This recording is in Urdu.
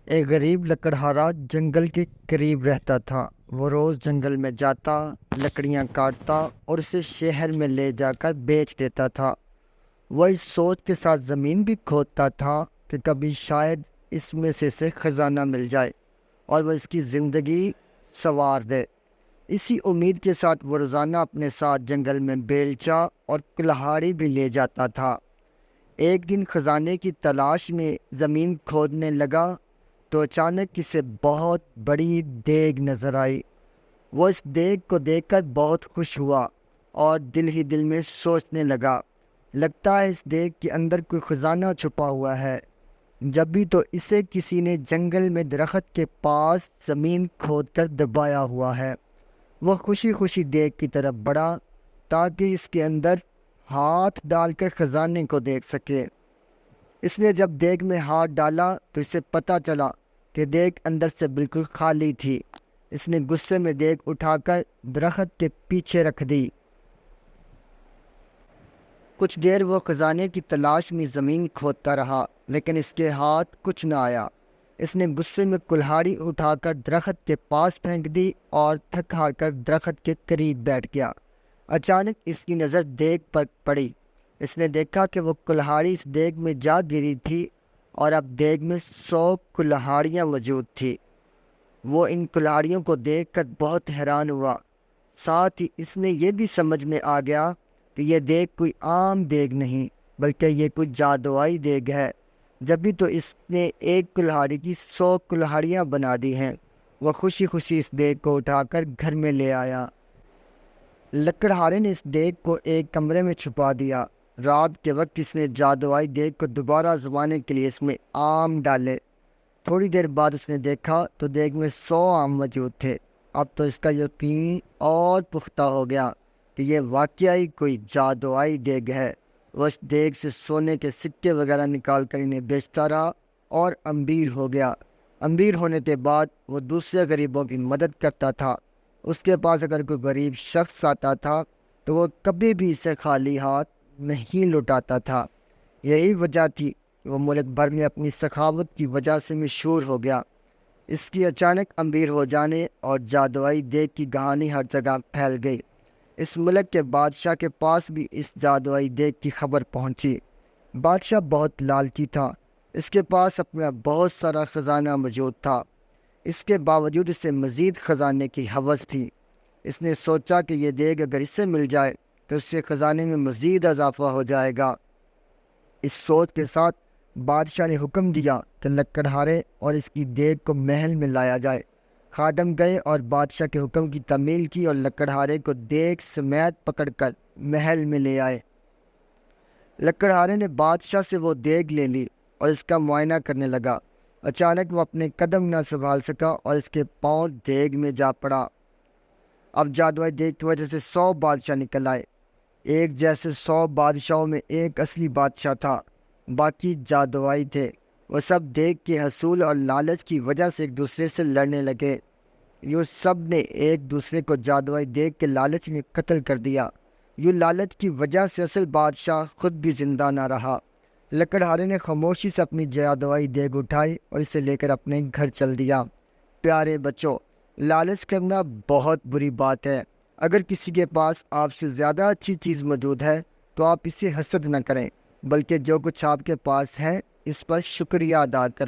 ایک غریب لکڑہارا جنگل کے قریب رہتا تھا۔ وہ روز جنگل میں جاتا، لکڑیاں کاٹتا اور اسے شہر میں لے جا کر بیچ دیتا تھا۔ وہ اس سوچ کے ساتھ زمین بھی کھودتا تھا کہ کبھی شاید اس میں سے خزانہ مل جائے اور وہ اس کی زندگی سنوار دے۔ اسی امید کے ساتھ وہ روزانہ اپنے ساتھ جنگل میں بیلچہ اور کلہاڑی بھی لے جاتا تھا۔ ایک دن خزانے کی تلاش میں زمین کھودنے لگا تو اچانک اسے بہت بڑی دیگ نظر آئی۔ وہ اس دیگ کو دیکھ کر بہت خوش ہوا اور دل ہی دل میں سوچنے لگا، لگتا ہے اس دیگ کے اندر کوئی خزانہ چھپا ہوا ہے۔ جب بھی تو اسے کسی نے جنگل میں درخت کے پاس زمین کھود کر دبایا ہوا ہے۔ وہ خوشی خوشی دیگ کی طرف بڑھا تاکہ اس کے اندر ہاتھ ڈال کر خزانے کو دیکھ سکے۔ اس نے جب دیگ میں ہاتھ ڈالا تو اسے پتہ چلا کہ دیگ اندر سے بالکل خالی تھی۔ اس نے غصے میں دیگ اٹھا کر درخت کے پیچھے رکھ دی۔ کچھ دیر وہ خزانے کی تلاش میں زمین کھودتا رہا لیکن اس کے ہاتھ کچھ نہ آیا۔ اس نے غصے میں کلہاڑی اٹھا کر درخت کے پاس پھینک دی اور تھک ہار کر درخت کے قریب بیٹھ گیا۔ اچانک اس کی نظر دیگ پر پڑی۔ اس نے دیکھا کہ وہ کلہاڑی اس دیگ میں جا گری تھی اور اب دیگ میں 100 کلہاڑیاں موجود تھیں۔ وہ ان کلہاڑیوں کو دیکھ کر بہت حیران ہوا۔ ساتھ ہی اس میں یہ بھی سمجھ میں آ گیا کہ یہ دیگ کوئی عام دیگ نہیں بلکہ یہ کوئی جادوئی دیگ ہے۔ جب بھی تو اس نے ایک کلہاڑی کی 100 کلہاڑیاں بنا دی ہیں۔ وہ خوشی خوشی اس دیگ کو اٹھا کر گھر میں لے آیا۔ لکڑہارے نے اس دیگ کو ایک کمرے میں چھپا دیا۔ رات کے وقت اس نے جادوئی دیگ کو دوبارہ آزمانے کے لیے اس میں آم ڈالے۔ تھوڑی دیر بعد اس نے دیکھا تو دیگ میں 100 آم موجود تھے۔ اب تو اس کا یقین اور پختہ ہو گیا کہ یہ واقعی کوئی جادوئی دیگ ہے۔ وہ اس دیگ سے سونے کے سکے وغیرہ نکال کر انہیں بیچتا رہا اور امیر ہو گیا۔ امیر ہونے کے بعد وہ دوسرے غریبوں کی مدد کرتا تھا۔ اس کے پاس اگر کوئی غریب شخص آتا تھا تو وہ کبھی بھی اسے خالی ہاتھ نہیں لوٹاتا تھا۔ یہی وجہ تھی کہ وہ ملک بھر میں اپنی سخاوت کی وجہ سے مشہور ہو گیا۔ اس کی اچانک امیر ہو جانے اور جادوئی دیگ کی کہانی ہر جگہ پھیل گئی۔ اس ملک کے بادشاہ کے پاس بھی اس جادوئی دیگ کی خبر پہنچی۔ بادشاہ بہت لالچی تھا۔ اس کے پاس اپنا بہت سارا خزانہ موجود تھا۔ اس کے باوجود اسے مزید خزانے کی ہوس تھی۔ اس نے سوچا کہ یہ دیگ اگر اسے مل جائے تو اس سے خزانے میں مزید اضافہ ہو جائے گا۔ اس سوچ کے ساتھ بادشاہ نے حکم دیا کہ لکڑہارے اور اس کی دیگ کو محل میں لایا جائے۔ خادم گئے اور بادشاہ کے حکم کی تعمیل کی اور لکڑہارے کو دیگ سمیت پکڑ کر محل میں لے آئے۔ لکڑہارے نے بادشاہ سے وہ دیگ لے لی اور اس کا معائنہ کرنے لگا۔ اچانک وہ اپنے قدم نہ سنبھال سکا اور اس کے پاؤں دیگ میں جا پڑا۔ اب جادوئی دیگ کی وجہ سے 100 بادشاہ نکل آئے۔ ایک جیسے 100 بادشاہوں میں ایک اصلی بادشاہ تھا، باقی جادوئی تھے۔ وہ سب دیگ کے حصول اور لالچ کی وجہ سے ایک دوسرے سے لڑنے لگے۔ یوں سب نے ایک دوسرے کو جادوئی دیگ کے لالچ میں قتل کر دیا۔ یوں لالچ کی وجہ سے اصل بادشاہ خود بھی زندہ نہ رہا۔ لکڑہارے نے خاموشی سے اپنی جادوئی دیگ اٹھائی اور اسے لے کر اپنے گھر چل دیا۔ پیارے بچوں، لالچ کرنا بہت بری بات ہے۔ اگر کسی کے پاس آپ سے زیادہ اچھی چیز موجود ہے تو آپ اسے حسد نہ کریں بلکہ جو کچھ آپ کے پاس ہے اس پر شکریہ ادا کریں۔